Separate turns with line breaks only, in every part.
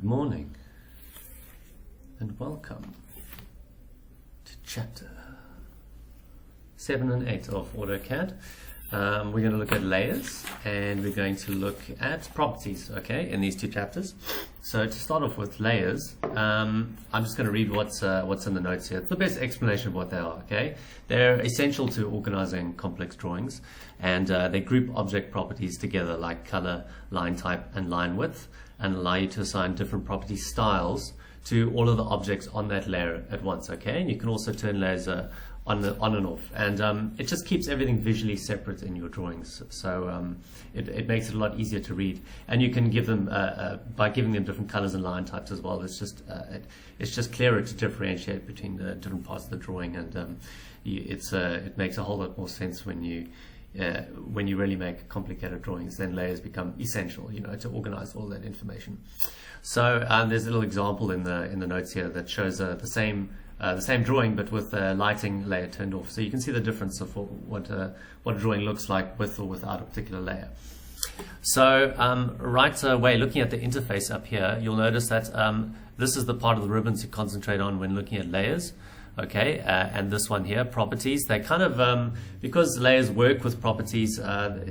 Good morning and welcome to chapter 7 and 8 of AutoCAD. We're going to look at layers and we're going to look at properties, okay, in these two chapters. So to start off with layers, I'm just going to read what's in the notes here. The best explanation of what they are, okay? They're essential to organizing complex drawings, and they group object properties together like color, line type, and line width, and allow you to assign different property styles to all of the objects on that layer at once, okay? And you can also turn layers on and off, and it just keeps everything visually separate in your drawings, so it makes it a lot easier to read. And you can give them by giving them different colors and line types as well. It's just clearer to differentiate between the different parts of the drawing, and it makes a whole lot more sense when you really make complicated drawings. Then layers become essential, to organize all that information. So there's a little example in the notes here that shows the same drawing, but with the lighting layer turned off. So you can see the difference of what a drawing looks like with or without a particular layer. So right away, looking at the interface up here, you'll notice that this is the part of the ribbons you concentrate on when looking at layers. Okay, and this one here, properties, they kind of because layers work with properties,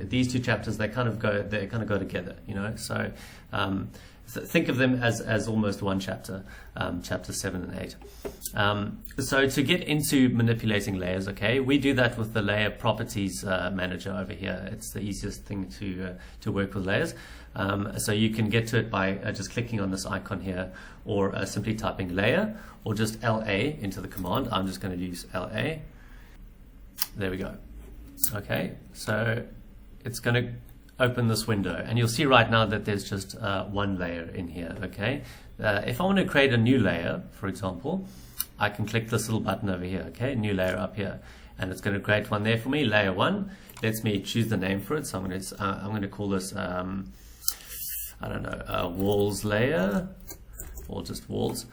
these two chapters they kind of go together, so think of them as almost one chapter, chapter 7 and 8. So to get into manipulating layers, okay, we do that with the layer properties manager over here. It's the easiest thing to work with layers. So you can get to it by just clicking on this icon here, or simply typing layer, or just LA into the command. I'm just going to use LA. There we go. Okay, so it's going to open this window, and you'll see right now that there's just one layer in here. Okay, if I want to create a new layer, for example, I can click this little button over here. Okay, new layer up here, and it's going to create one there for me. Layer 1 lets me choose the name for it, so I'm going to call this I don't know, walls layer, or just walls.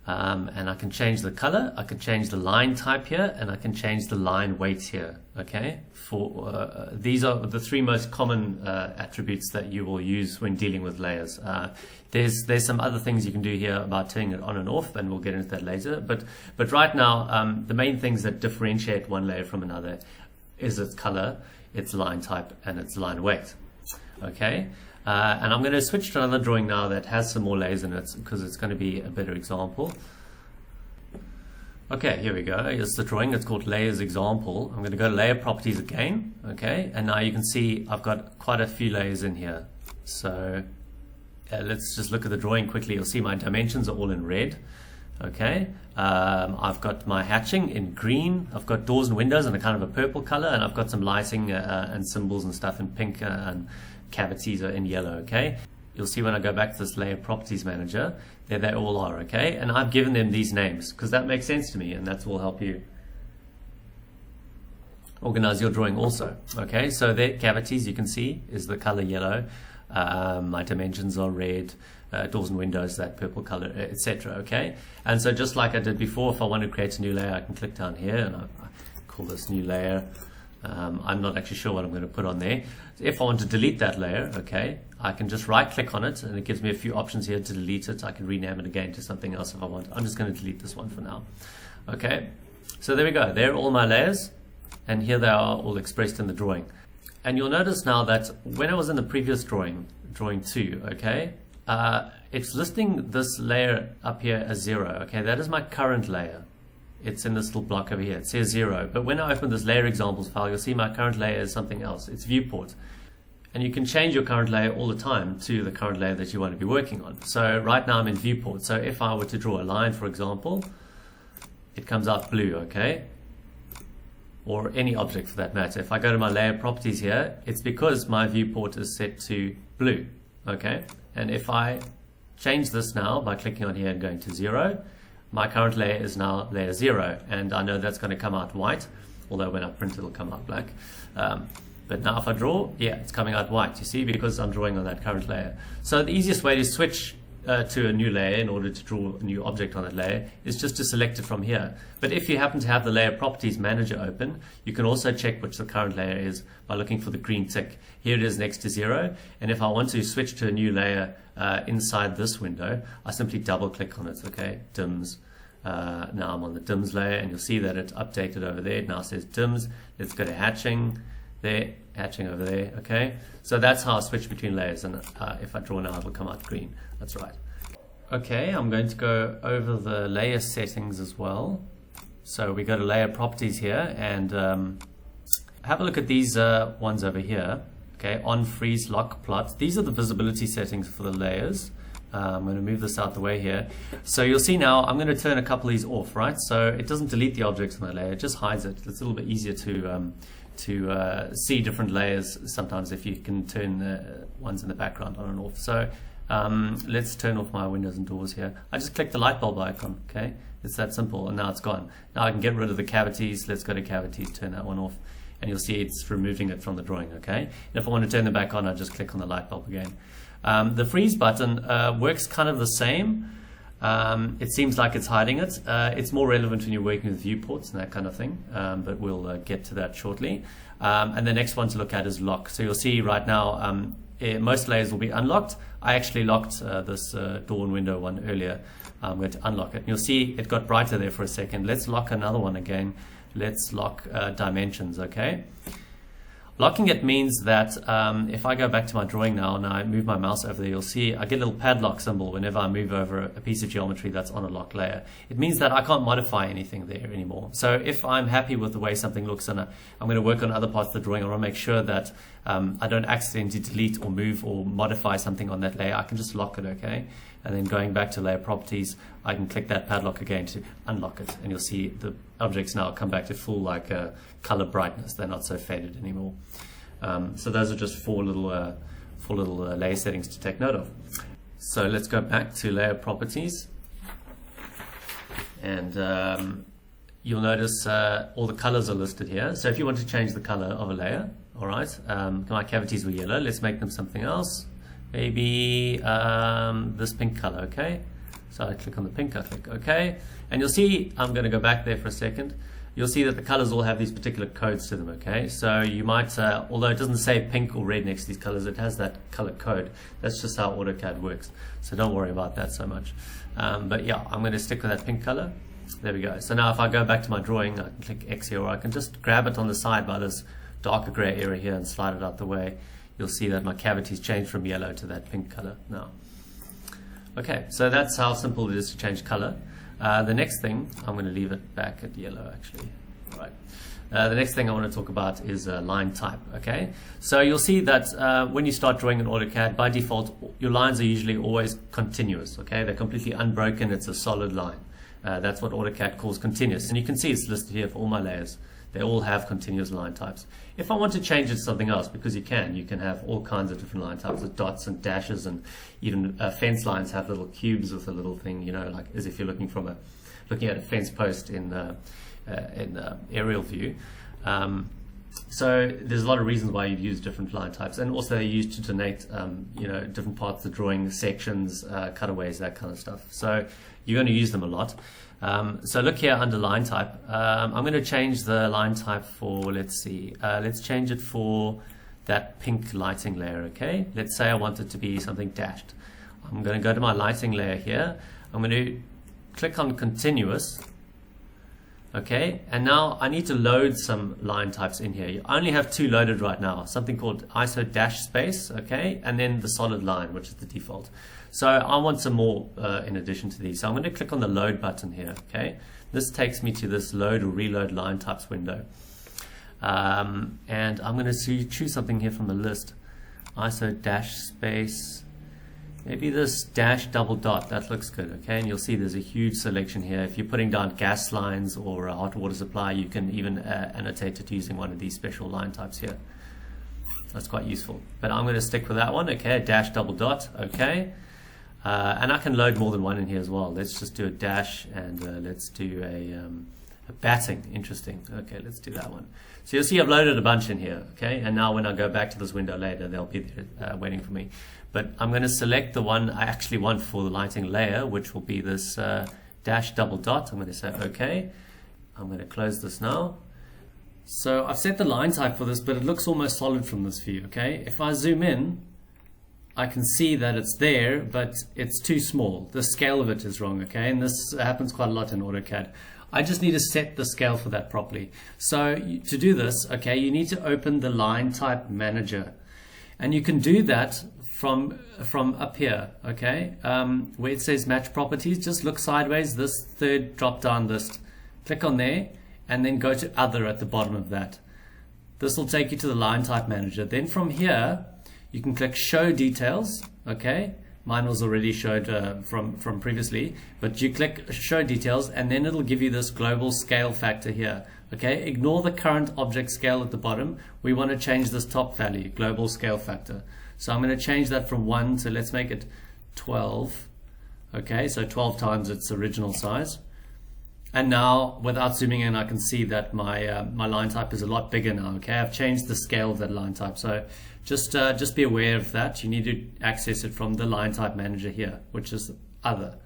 And I can change the color, I can change the line type here, and I can change the line weight here. Okay, for these are the three most common attributes that you will use when dealing with layers. There's some other things you can do here about turning it on and off, and we'll get into that later. But right now, the main things that differentiate one layer from another is its color, its line type, and its line weight. Okay. And I'm going to switch to another drawing now that has some more layers in it, because it's going to be a better example. Okay, here we go. Here's the drawing. It's called Layers Example. I'm going to go to Layer Properties again. Okay, and now you can see I've got quite a few layers in here. So let's just look at the drawing quickly. You'll see my dimensions are all in red. Okay, I've got my hatching in green. I've got doors and windows in a kind of a purple color, and I've got some lighting and symbols and stuff in pink, and cavities are in yellow. Okay, you'll see when I go back to this layer properties manager, there they all are. Okay, and I've given them these names because that makes sense to me, and that will help you organize your drawing also. Okay, so their cavities, you can see, is the color yellow. My dimensions are red, doors and windows that purple color, etc. Okay, and so just like I did before, if I want to create a new layer, I can click down here and I call this new layer. I'm not actually sure what I'm going to put on there. If I want to delete that layer, okay, I can just right click on it, and it gives me a few options here to delete it. I can rename it again to something else if I want. I'm just going to delete this one for now. Okay, so there we go. There are all my layers, and here they are all expressed in the drawing. And you'll notice now that when I was in the previous drawing 2, okay, it's listing this layer up here as 0. Okay, that is my current layer. It's in this little block over here. It says 0. But when I open this layer examples file, you'll see my current layer is something else. It's viewport. And you can change your current layer all the time to the current layer that you want to be working on. So right now I'm in viewport. So if I were to draw a line, for example, it comes out blue, okay? Or any object for that matter. If I go to my layer properties here, it's because my viewport is set to blue, okay? And if I change this now by clicking on here and going to 0, my current layer is now layer 0, and I know that's going to come out white, although when I print it'll come out black. But now if I draw, yeah, it's coming out white, you see, because I'm drawing on that current layer. So the easiest way to switch to a new layer in order to draw a new object on that layer is just to select it from here. But if you happen to have the Layer Properties Manager open, you can also check which the current layer is by looking for the green tick. Here it is next to 0, and if I want to switch to a new layer inside this window, I simply double click on it, okay, DIMS. Now I'm on the DIMS layer, and you'll see that it updated over there. It now says DIMS. Let's go to hatching there, hatching over there, okay? So that's how I switch between layers, and if I draw now, it'll come out green. That's right. Okay, I'm going to go over the layer settings as well. So we go to Layer Properties here, and have a look at these ones over here. Okay, on freeze, lock, plot. These are the visibility settings for the layers. I'm going to move this out the way here. So you'll see now I'm going to turn a couple of these off, right? So it doesn't delete the objects on the layer, it just hides it. It's a little bit easier to see different layers sometimes if you can turn the ones in the background on and off. So let's turn off my windows and doors here. I just click the light bulb icon, okay? It's that simple, and now it's gone. Now I can get rid of the cavities. Let's go to cavities, turn that one off, and you'll see it's removing it from the drawing, okay? And if I want to turn them back on, I just click on the light bulb again. The freeze button works kind of the same. It seems like it's hiding it. It's more relevant when you're working with viewports and that kind of thing, but we'll get to that shortly. And the next one to look at is lock. So you'll see right now most layers will be unlocked. I actually locked this door and window one earlier. I'm going to unlock it. And you'll see it got brighter there for a second. Let's lock another one again. Let's lock dimensions, okay? Locking it means that if I go back to my drawing now and I move my mouse over there, you'll see I get a little padlock symbol whenever I move over a piece of geometry that's on a locked layer. It means that I can't modify anything there anymore. So if I'm happy with the way something looks and I'm going to work on other parts of the drawing, I want to make sure that I don't accidentally delete or move or modify something on that layer, I can just lock it, okay? And then going back to Layer Properties, I can click that padlock again to unlock it, and you'll see the objects now come back to full color brightness. They're not so faded anymore. So those are just four little layer settings to take note of. So let's go back to Layer Properties, and you'll notice all the colors are listed here. So if you want to change the color of a layer, all right, my cavities were yellow. Let's make them something else. Maybe this pink color, okay? So I click on the pink, I click OK, and you'll see, I'm going to go back there for a second, you'll see that the colors all have these particular codes to them, okay? So you might, although it doesn't say pink or red next to these colors, it has that color code. That's just how AutoCAD works, so don't worry about that so much. But yeah, I'm going to stick with that pink color. There we go. So now if I go back to my drawing, I can click X here, or I can just grab it on the side by this darker gray area here and slide it out the way. You'll see that my cavities changed from yellow to that pink color now. Okay, so that's how simple it is to change color. The next thing, I'm going to leave it back at yellow actually. All right. The next thing I want to talk about is line type, okay? So you'll see that when you start drawing in AutoCAD, by default, your lines are usually always continuous, okay? They're completely unbroken, it's a solid line. That's what AutoCAD calls continuous. And you can see it's listed here for all my layers. They all have continuous line types. If I want to change it to something else, because you can have all kinds of different line types with dots and dashes, and even fence lines have little cubes with a little thing, you know, like as if you're looking at a fence post in aerial view. So there's a lot of reasons why you'd use different line types, and also they're used to denote, you know, different parts of the drawing, sections, cutaways, that kind of stuff. So you're going to use them a lot. So look here under line type. I'm going to change the line type for, let's see, let's change it for that pink lighting layer, okay? Let's say I want it to be something dashed. I'm going to go to my lighting layer here. I'm going to click on continuous, okay? And now I need to load some line types in here. You only have two loaded right now, something called ISO dash space, okay? And then the solid line, which is the default. So I want some more in addition to these. So I'm going to click on the load button here, okay? This takes me to this load or reload line types window. And I'm going to choose something here from the list. ISO dash space, maybe this dash double dot, that looks good, okay? And you'll see there's a huge selection here. If you're putting down gas lines or a hot water supply, you can even annotate it using one of these special line types here. That's quite useful. But I'm going to stick with that one, okay? Dash double dot, okay? And I can load more than one in here as well. Let's just do a dash, and let's do Batting, interesting. Okay, let's do that one. So you'll see I've loaded a bunch in here, okay? And now when I go back to this window later, they'll be there waiting for me. But I'm going to select the one I actually want for the lighting layer, which will be this dash double dot. I'm going to say okay. I'm going to close this now. So I've set the line type for this, but it looks almost solid from this view, okay? If I zoom in, I can see that it's there, but it's too small. The scale of it is wrong, okay? And this happens quite a lot in AutoCAD. I just need to set the scale for that properly. So to do this, okay, you need to open the line type manager. And you can do that from up here, okay? Where it says match properties, just look sideways, this third drop down list. Click on there, and then go to other at the bottom of that. This will take you to the line type manager. Then from here, you can click show details, okay? Mine was already showed from previously, but you click show details and then it'll give you this global scale factor here, okay? Ignore the current object scale at the bottom. We want to change this top value, global scale factor. So I'm going to change that from 1 to, let's make it 12, okay? So 12 times its original size. And now, without zooming in, I can see that my my line type is a lot bigger now. Okay, I've changed the scale of that line type. So just be aware of that. You need to access it from the line type manager here, which is other.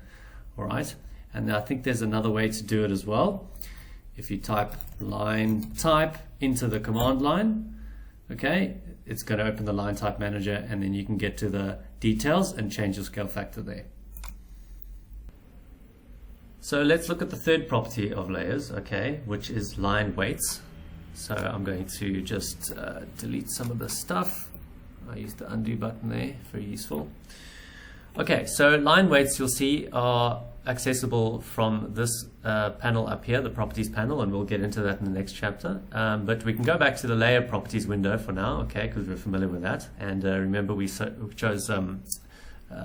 All right, and I think there's another way to do it as well. If you type line type into the command line, okay, it's going to open the line type manager, and then you can get to the details and change your scale factor there. So let's look at the third property of layers, okay, which is line weights. So I'm going to just delete some of the stuff. I used the undo button there, very useful. Okay, so line weights you'll see are accessible from this panel up here, the properties panel, and we'll get into that in the next chapter. But we can go back to the layer properties window for now, okay, because we're familiar with that. And remember we chose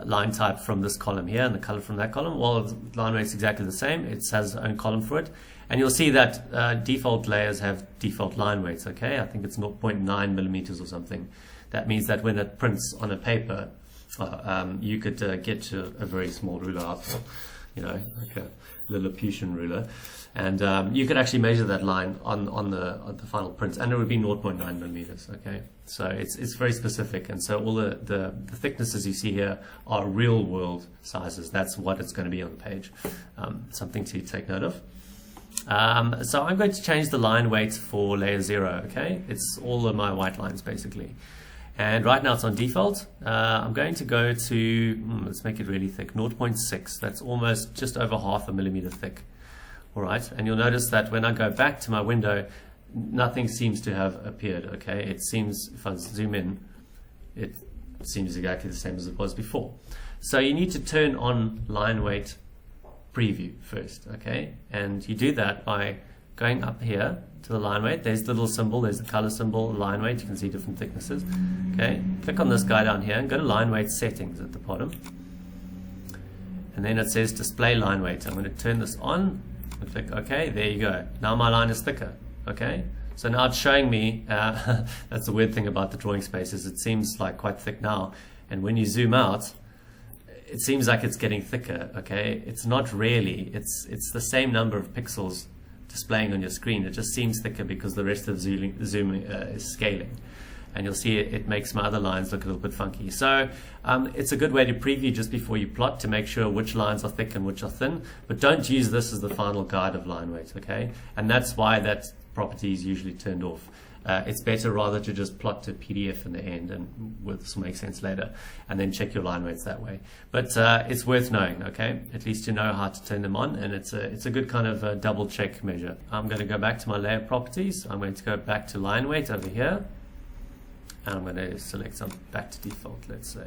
line type from this column here and the color from that column. Well, line weight's exactly the same. It has its own column for it. And you'll see that default layers have default line weights, okay? I think it's 0.9 millimeters or something. That means that when it prints on a paper, you could get to a very small ruler up, you know, like a Lilliputian ruler. And you could actually measure that line on the final print, and it would be 0.9 millimeters, okay? So it's very specific, and so all the thicknesses you see here are real world sizes. That's what it's going to be on the page. Something to take note of. So I'm going to change the line weight for layer 0, okay? It's all of my white lines basically. And right now it's on default. I'm going to go to, let's make it really thick, 0.6. That's almost just over 0.5 millimeter thick. All right, and you'll notice that when I go back to my window, nothing seems to have appeared, okay? It seems, if I zoom in, it seems exactly the same as it was before. So you need to turn on line weight preview first, okay? And you do that by going up here to the line weight. There's the little symbol, there's the color symbol, line weight. You can see different thicknesses, okay? Click on this guy down here and go to line weight settings at the bottom. And then it says display line weight. I'm going to turn this on. Click OK, there you go. Now my line is thicker, okay? So now it's showing me, that's the weird thing about the drawing spaces, it seems like quite thick now, and when you zoom out, it seems like it's getting thicker, okay? It's not really, it's the same number of pixels displaying on your screen, it just seems thicker because the rest of zooming is scaling. And you'll see it makes my other lines look a little bit funky. So it's a good way to preview just before you plot to make sure which lines are thick and which are thin. But don't use this as the final guide of line weight, okay? And that's why that property is usually turned off. It's better rather to just plot to PDF in the end, and this will make sense later, and then check your line weights that way. But it's worth knowing, okay? At least you know how to turn them on, and it's a good kind of double check measure. I'm going to go back to my layer properties. I'm going to go back to line weight over here. And I'm going to select some back to default, let's say.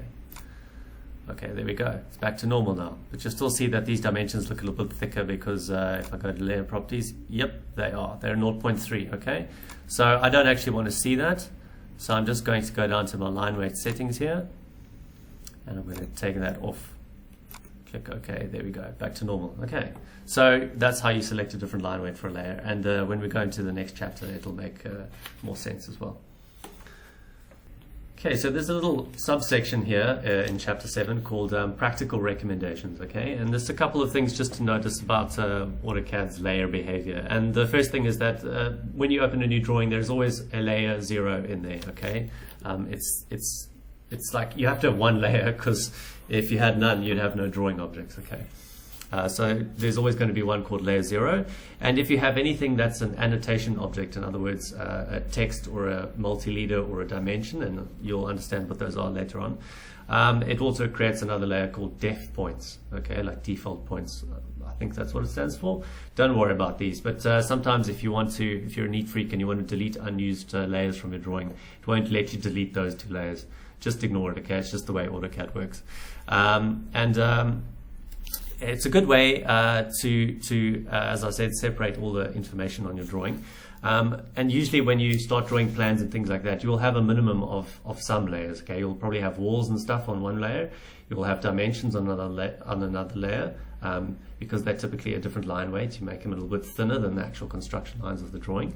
Okay, there we go. It's back to normal now. But you'll still see that these dimensions look a little bit thicker because if I go to layer properties, yep, they are. They're 0.3, okay? So I don't actually want to see that. So I'm just going to go down to my line weight settings here. And I'm going to take that off. Click OK, there we go, back to normal. Okay, so that's how you select a different line weight for a layer. And when we go into the next chapter, it'll make more sense as well. Okay, so there's a little subsection here in Chapter 7 called Practical Recommendations, okay? And there's a couple of things just to notice about AutoCAD's layer behavior. And the first thing is that when you open a new drawing, there's always a layer 0 in there, okay? It's like you have to have one layer, because if you had none, you'd have no drawing objects, okay? So there's always going to be one called layer 0. And if you have anything that's an annotation object, in other words, a text or a multi-leader or a dimension, and you'll understand what those are later on, it also creates another layer called def points, okay, like default points. I think that's what it stands for. Don't worry about these, but sometimes if you're a neat freak and you want to delete unused layers from your drawing, it won't let you delete those 2 layers. Just ignore it, okay? It's just the way AutoCAD works. It's a good way to as I said, separate all the information on your drawing. And usually when you start drawing plans and things like that, you will have a minimum of some layers. Okay, you'll probably have walls and stuff on one layer. You will have dimensions on another layer, because they're typically a different line weight. You make them a little bit thinner than the actual construction lines of the drawing.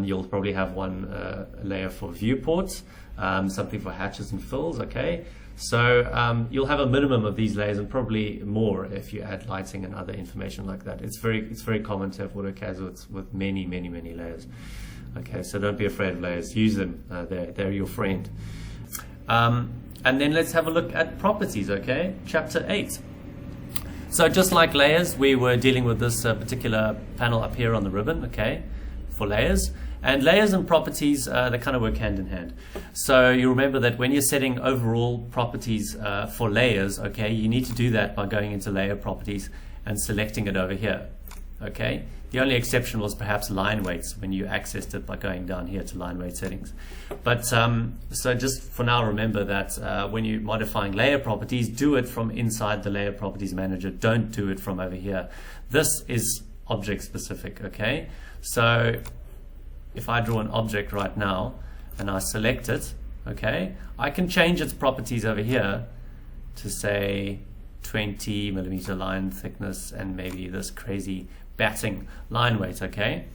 You'll probably have one layer for viewports, something for hatches and fills. Okay. So you'll have a minimum of these layers, and probably more if you add lighting and other information like that. It's very common to have AutoCAD with many layers. Okay, so don't be afraid of layers. Use them. They're your friend. And then let's have a look at properties. Okay, Chapter 8. So just like layers, we were dealing with this particular panel up here on the ribbon. Okay, for layers. And layers and properties, they kind of work hand in hand. So you remember that when you're setting overall properties for layers, okay, you need to do that by going into layer properties and selecting it over here. Okay. The only exception was perhaps line weights, when you accessed it by going down here to line weight settings. But so just for now, remember that when you're modifying layer properties, do it from inside the layer properties manager. Don't do it from over here. This is object specific. Okay. So if I draw an object right now and I select it, okay, I can change its properties over here to say 20 millimeter line thickness and maybe this crazy batting line weight, okay.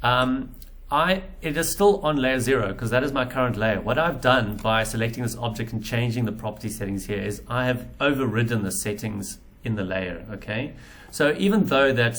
It is still on layer 0 because that is my current layer. What I've done by selecting this object and changing the property settings here is I have overridden the settings in the layer, okay. So even though that,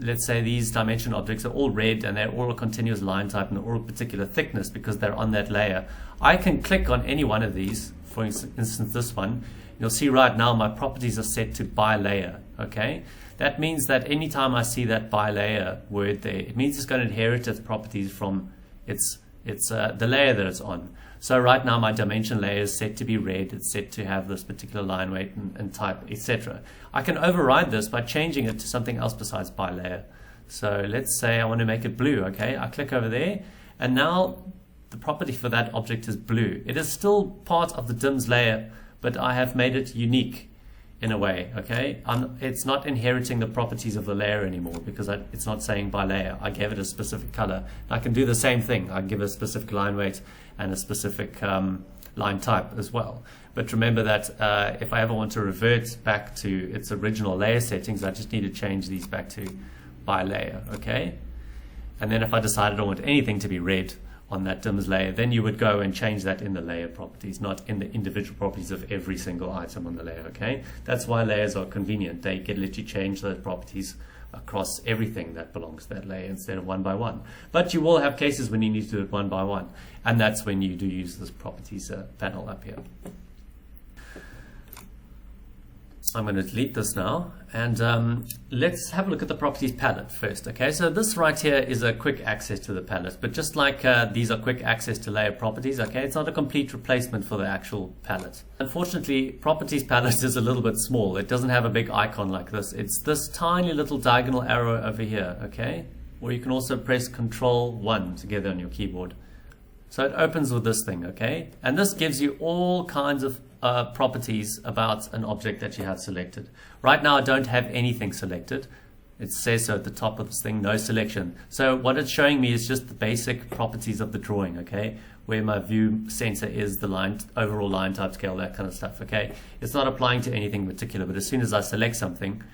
let's say these dimension objects are all red and they're all a continuous line type and they're all a particular thickness because they're on that layer, I can click on any one of these, for instance this one. You'll see right now my properties are set to by layer, okay? That means that anytime I see that by layer word there, it means it's going to inherit its properties from the layer that it's on. So right now my dimension layer is set to be red, it's set to have this particular line weight and type, etc. I can override this by changing it to something else besides by layer. So let's say I want to make it blue, okay? I click over there, and now the property for that object is blue. It is still part of the DIMS layer, but I have made it unique in a way, okay? It's not inheriting the properties of the layer anymore because it's not saying by layer. I gave it a specific color. I can do the same thing. I give it a specific line weight and a specific line type as well. But remember that if I ever want to revert back to its original layer settings, I just need to change these back to by layer, okay? And then if I decide I don't want anything to be red on that DIMS layer, then you would go and change that in the layer properties, not in the individual properties of every single item on the layer, okay? That's why layers are convenient. They can let you change those properties across everything that belongs to that layer instead of one by one. But you will have cases when you need to do it one by one, and that's when you do use this properties panel up here. I'm going to delete this now, and let's have a look at the properties palette first. Okay, so this right here is a quick access to the palette, but just like these are quick access to layer properties, okay, it's not a complete replacement for the actual palette. Unfortunately, properties palette is a little bit small. It doesn't have a big icon like this. It's this tiny little diagonal arrow over here, okay, or you can also press Control-1 together on your keyboard. So it opens with this thing, okay, and this gives you all kinds of properties about an object that you have selected. Right now I don't have anything selected. It says so at the top of this thing, no selection. So what it's showing me is just the basic properties of the drawing, okay, where my view sensor is, the line, overall line type scale, that kind of stuff, okay. It's not applying to anything particular, but as soon as I select something,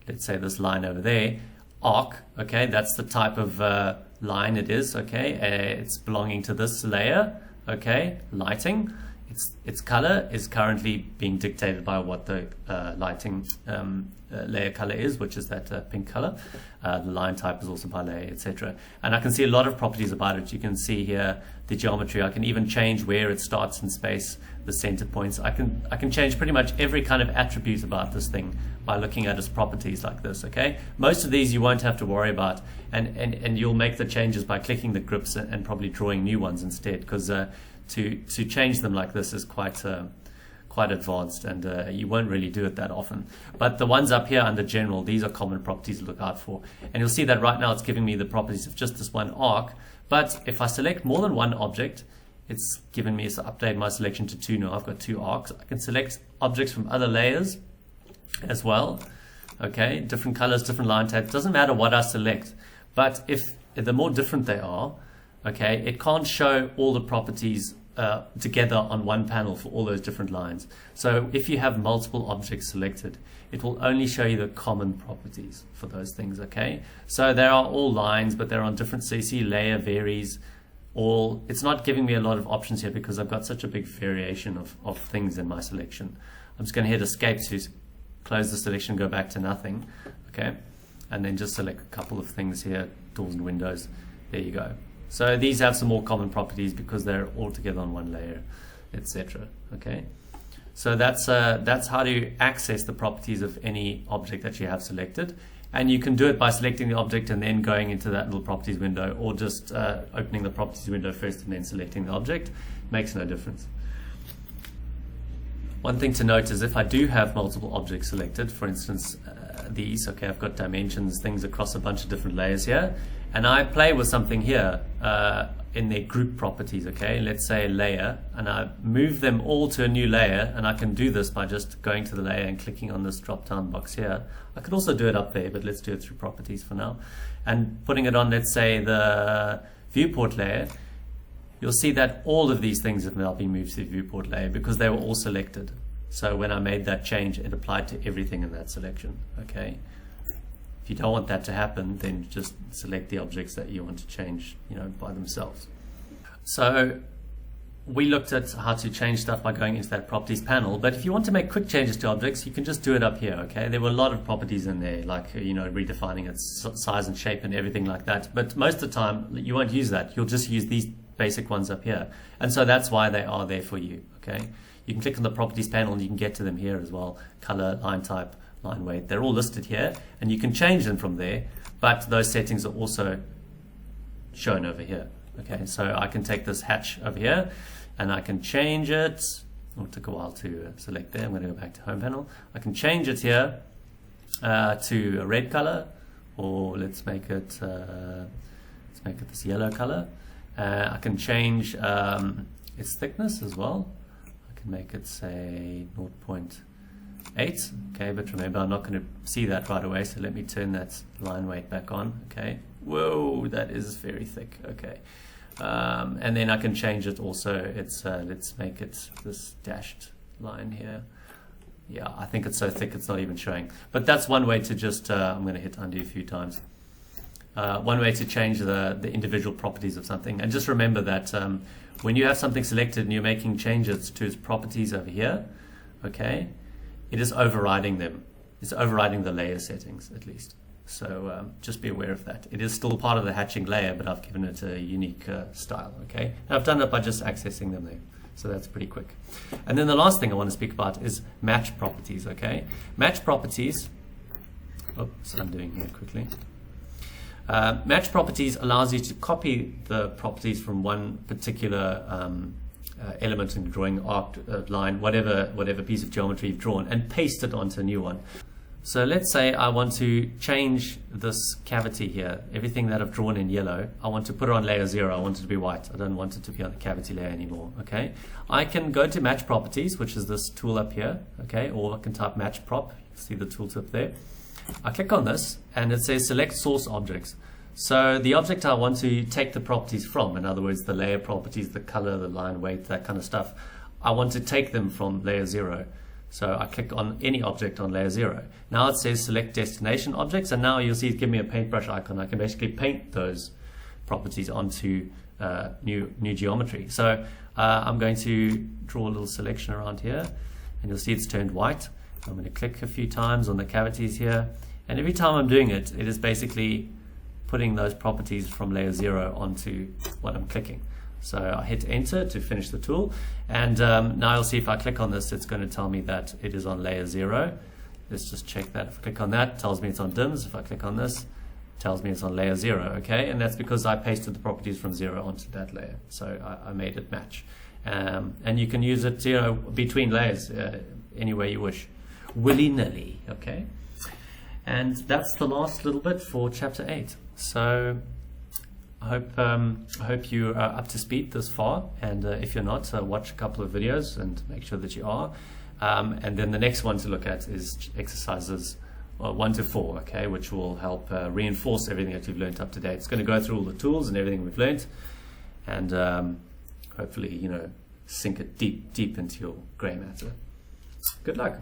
let's say this line over there, arc, okay, that's the type of line it is, okay, it's belonging to this layer, okay, lighting. Its color is currently being dictated by what the lighting layer color is, which is that pink color. The line type is also by layer, etc. And I can see a lot of properties about it. You can see here the geometry. I can even change where it starts in space, the center points. I can change pretty much every kind of attribute about this thing by looking at its properties like this. Okay, most of these you won't have to worry about, and you'll make the changes by clicking the grips and probably drawing new ones instead, because to change them like this is quite advanced, and you won't really do it that often. But the ones up here under general, these are common properties to look out for, and you'll see that right now it's giving me the properties of just this one arc. But if I select more than one object, it's given me, so update my selection to 2 now. I've got 2 arcs. I can select objects from other layers as well. Okay, different colors, different line types. Doesn't matter what I select, but if the more different they are, okay, it can't show all the properties together on one panel for all those different lines. So if you have multiple objects selected, it will only show you the common properties for those things. Okay, so there are all lines, but they're on different, so you see layer varies all. It's not giving me a lot of options here because I've got such a big variation of things in my selection. I'm just going to hit escape to close the selection, go back to nothing. Okay, and then just select a couple of things here, doors and windows. There you go. So these have some more common properties because they're all together on one layer, etc. Okay, so that's how to access the properties of any object that you have selected, and you can do it by selecting the object and then going into that little properties window, or just opening the properties window first and then selecting the object. Makes no difference. One thing to note is if I do have multiple objects selected, for instance these, okay, I've got dimensions, things across a bunch of different layers here, and I play with something here in their group properties, okay, let's say a layer, and I move them all to a new layer, and I can do this by just going to the layer and clicking on this drop down box here. I could also do it up there, but let's do it through properties for now, and putting it on, let's say, the viewport layer. You'll see that all of these things have now been moved to the viewport layer because they were all selected. So when I made that change, it applied to everything in that selection. Okay. If you don't want that to happen, then just select the objects that you want to change, by themselves. So we looked at how to change stuff by going into that properties panel. But if you want to make quick changes to objects, you can just do it up here. Okay. There were a lot of properties in there, like redefining its size and shape and everything like that. But most of the time, you won't use that. You'll just use these basic ones up here, and so that's why they are there for you. Okay, you can click on the properties panel and you can get to them here as well. Color, line type, line weight, they're all listed here, and you can change them from there, but those settings are also shown over here. Okay, so I can take this hatch over here and I can change it. Oh, it took a while to select there. I'm going to go back to home panel. I can change it here to a red color, or let's make it this yellow color. I can change its thickness as well. I can make it say 0.8. Okay, but remember, I'm not going to see that right away, so let me turn that line weight back on. Okay, whoa, that is very thick. Okay, and then I can change it also. It's let's make it this dashed line here. Yeah, I think it's so thick it's not even showing. But that's one way to just, I'm going to hit undo a few times. One way to change the individual properties of something. And just remember that when you have something selected and you're making changes to its properties over here, okay, it is overriding them. It's overriding the layer settings at least. So just be aware of that. It is still part of the hatching layer, but I've given it a unique style, okay? And I've done it by just accessing them there. So that's pretty quick. And then the last thing I want to speak about is match properties, okay? Match properties, oops, I'm doing here quickly. Match properties allows you to copy the properties from one particular element in the drawing, arc, line, whatever piece of geometry you've drawn, and paste it onto a new one. So let's say I want to change this cavity here, everything that I've drawn in yellow, I want to put it on layer 0, I want it to be white, I don't want it to be on the cavity layer anymore, okay? I can go to match properties, which is this tool up here, okay, or I can type match prop, you see the tooltip there. I click on this and it says select source objects. So the object I want to take the properties from, in other words the layer properties, the color, the line weight, that kind of stuff, I want to take them from layer 0. So I click on any object on layer 0. Now it says select destination objects, and now you'll see it give me a paintbrush icon. I can basically paint those properties onto new geometry. So I'm going to draw a little selection around here, and you'll see it's turned white. I'm going to click a few times on the cavities here, and every time I'm doing it, it is basically putting those properties from layer 0 onto what I'm clicking. So I hit enter to finish the tool, and now you'll see if I click on this, it's going to tell me that it is on layer 0. Let's just check that. If I click on that, it tells me it's on DIMS. If I click on this, it tells me it's on layer 0. Okay, and that's because I pasted the properties from 0 onto that layer, so I made it match. And you can use it, you know, between layers any way you wish, willy-nilly. Okay, and that's the last little bit for chapter 8. So I hope you are up to speed this far, and if you're not, watch a couple of videos and make sure that you are. And then the next one to look at is exercises 1 to 4, okay, which will help reinforce everything that you've learned up to date. It's going to go through all the tools and everything we've learned, and hopefully, you know, sink it deep into your grey matter. Good luck.